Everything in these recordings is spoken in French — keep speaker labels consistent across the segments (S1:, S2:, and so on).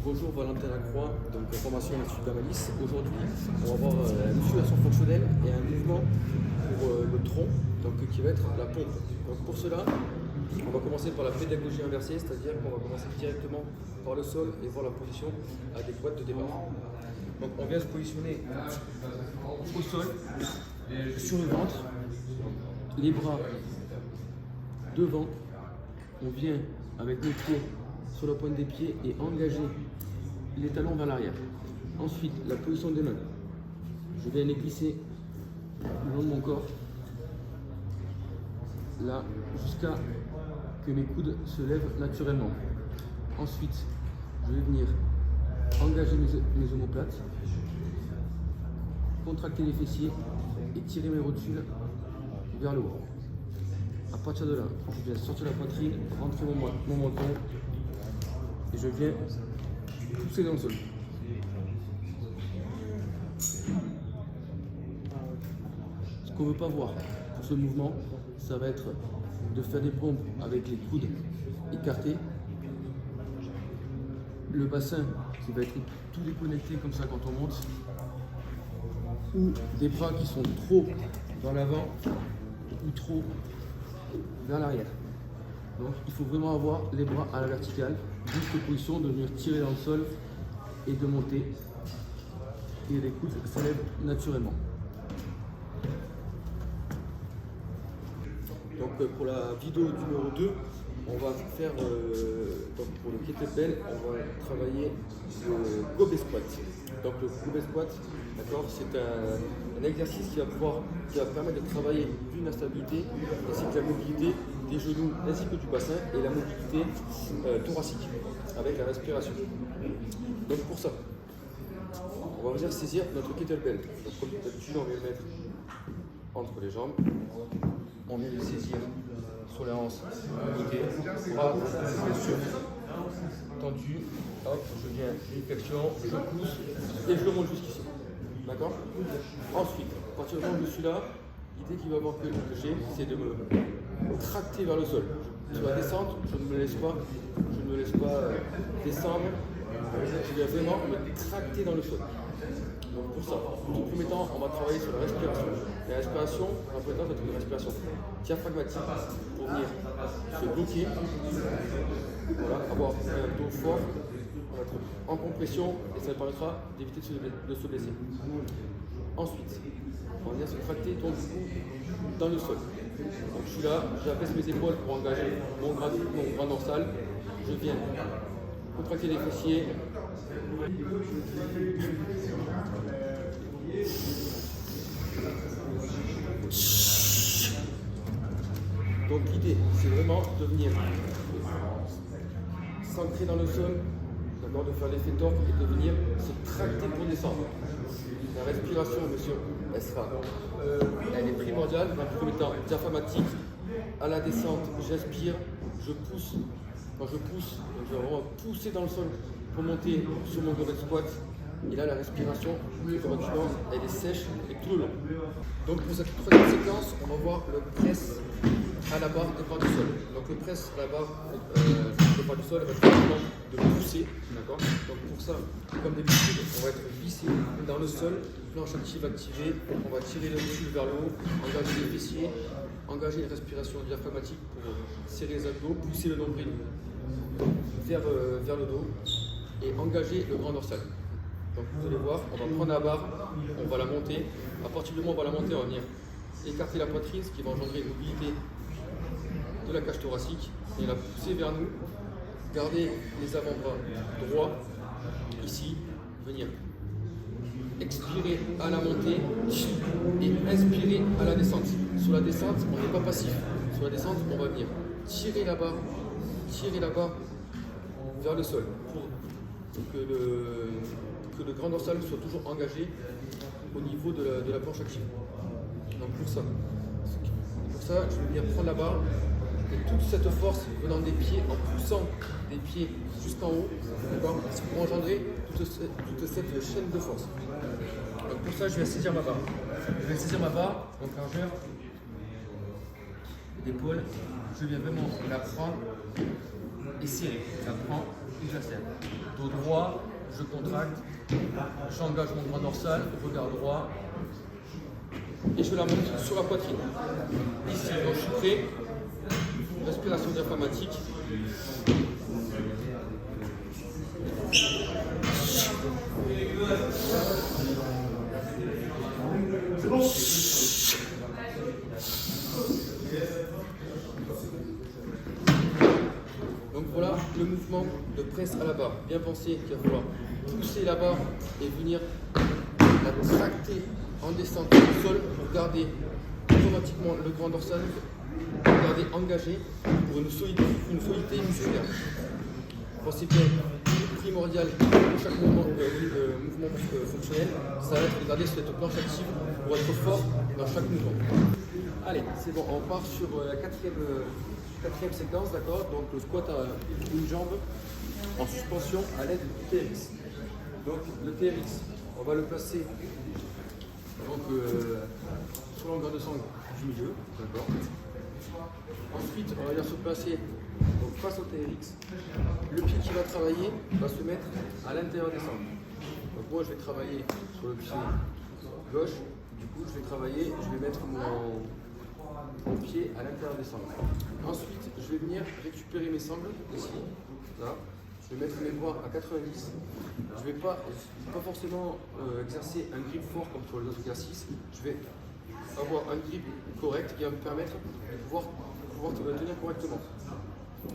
S1: Bonjour Valentin Lacroix, donc formation à l'Institut Camalis. Aujourd'hui, on va voir une musculation fonctionnelle et un mouvement pour le tronc, donc, qui va être la pompe. Donc, pour cela, on va commencer par la pédagogie inversée, c'est-à-dire qu'on va commencer directement par le sol et voir la position adéquate de départ. Donc on vient se positionner au sol, sur le ventre, les bras devant, on vient avec nos pieds sur la pointe des pieds et engager les talons vers l'arrière. Ensuite, la position des mains. Je viens les glisser le long de mon corps, là, jusqu'à que mes coudes se lèvent naturellement. Ensuite, je vais venir engager mes omoplates, contracter les fessiers et tirer mes rotules vers le haut. À partir de là, je viens sortir la poitrine, rentrer mon menton et je viens pousser dans le sol. Ce qu'on ne veut pas voir pour ce mouvement, ça va être de faire des pompes avec les coudes écartés, le bassin qui va être tout déconnecté comme ça quand on monte, ou des bras qui sont trop vers l'avant ou trop vers l'arrière. Donc il faut vraiment avoir les bras à la verticale, juste position de venir tirer dans le sol et de monter. Et les coudes s'élèvent naturellement. Donc pour la vidéo numéro 2, on va faire, donc pour le kettlebell, on va travailler le goblet squat. Donc le goblet squat, d'accord, c'est un exercice qui va permettre de travailler la stabilité ainsi que la mobilité des genoux ainsi que du bassin et la mobilité thoracique avec la respiration. Donc pour ça, on va venir saisir notre kettlebell. Donc comme d'habitude, on va le mettre entre les jambes. On vient le saisir sur les hanches, côté, bras, bien sûr, tendu, hop, je viens, une flexion, je pousse et je le monte jusqu'ici. D'accord? Ensuite, à partir du moment où je suis là, l'idée qu'il va avoir que j'ai, c'est de me tracter vers le sol. Sur la descente, je ne me laisse pas descendre, je viens vraiment me tracter dans le sol. Donc pour ça, dans le premier temps, on va travailler sur la respiration. La respiration, en premier temps, va être une respiration diaphragmatique pour venir se bloquer, voilà, avoir un dos fort, on va être en compression et ça permettra d'éviter de se blesser. Ensuite, on va venir se tracter donc, dans le sol. Donc je suis là, j'abaisse mes épaules pour engager mon bras dorsal. Je viens contracter les fessiers. Donc l'idée, c'est vraiment de venir s'ancrer dans le sol, d'abord de faire l'effet torque et de venir se tracter pour descendre. La respiration, monsieur, elle est primordiale, dans le premier temps diaphragmatique. À la descente, j'inspire, je pousse. Quand je pousse, je vais vraiment pousser dans le sol pour monter sur mon goblet squat. Et là, la respiration, elle est sèche et tout le long. Donc pour cette troisième séquence, on va voir le press à la barre départ du sol. Donc le press à la barre départ du sol, elle va être vraiment de pousser. D'accord. Donc pour ça, comme d'habitude, on va être vissé dans le sol, planche active activée. On va tirer le muscle vers le haut, engager les fessiers, engager une respiration diaphragmatique pour serrer les abdos, pousser le nombril vers le dos et engager le grand dorsal. Donc vous allez voir, on va prendre la barre, on va la monter. À partir du moment où on va la monter, on va venir écarter la poitrine, ce qui va engendrer une mobilité de la cage thoracique et la pousser vers nous. Garder les avant-bras droits, ici, venir expirer à la montée et inspirer à la descente. Sur la descente, on n'est pas passif. Sur la descente, on va venir tirer la barre vers le sol pour que le grand dorsal soit toujours engagé au niveau de la planche active. Donc pour ça, je vais venir prendre la barre et toute cette force venant des pieds, en poussant des pieds jusqu'en haut, c'est pour engendrer toute cette chaîne de force. Donc pour ça, je vais saisir ma barre. Je vais saisir ma barre, donc largeur d'épaule. Je viens vraiment la prendre et serré. J'apprends et j'assère. Dos droit, je contracte, j'engage mon grand dorsal, regard droit, et je la monte sur la poitrine. Ici, donc je suis prêt. Respiration diaphragmatique. Donc voilà le mouvement de presse à la barre. Bien penser qu'il va falloir pousser la barre et venir la tracter en descente au sol pour garder automatiquement le grand dorsal, garder engagé pour une solidité musculaire. Pensez bien, primordial pour chaque mouvement fonctionnel, ça va être de garder cette planche active pour être fort dans chaque mouvement. Allez, c'est bon, on part sur la quatrième séquence, d'accord? Donc le squat à une jambe en suspension à l'aide du TRX. Donc le TRX, on va le placer donc, sur la longueur de sangle du milieu, d'accord? Ensuite, on va venir se placer donc, face au TRX. Le pied qui va travailler va se mettre à l'intérieur des sangles. Donc moi, je vais travailler sur le pied gauche. Du coup, je vais mettre mon pied à l'intérieur des sangles. Ensuite, je vais venir récupérer mes sangles ici, là. Je vais mettre mes bras à 90. Je ne vais pas forcément exercer un grip fort comme sur les autres exercices. Je vais avoir un grip correct qui va me permettre de pouvoir tenir correctement.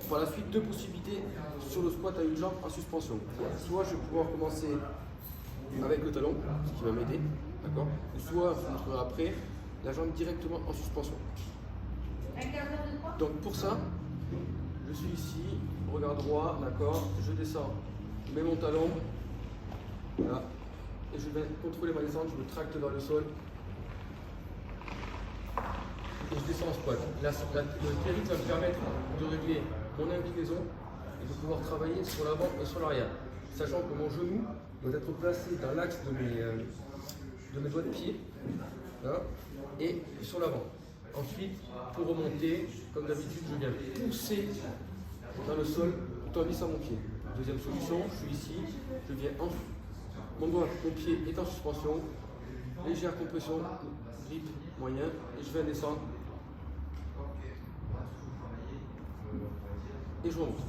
S1: Par la suite, deux possibilités sur le squat à une jambe en suspension. Soit je vais pouvoir commencer avec le talon, ce qui va m'aider, d'accord? Ou soit je montrerai après la jambe directement en suspension. Donc pour ça, je suis ici, regard droit, d'accord, je descends, je mets mon talon, voilà, et je vais contrôler ma descente, je me tracte vers le sol, et je descends en squat. Le TRX va me permettre de régler mon inclinaison et de pouvoir travailler sur l'avant et sur l'arrière, sachant que mon genou doit être placé dans l'axe de mes doigts de pied, là, et sur l'avant. Ensuite, pour remonter, comme d'habitude, je viens pousser dans le sol tout en glissant mon pied. Deuxième solution, je suis ici, je viens mon pied est en suspension, légère compression, grip moyen, et je viens descendre et je remonte.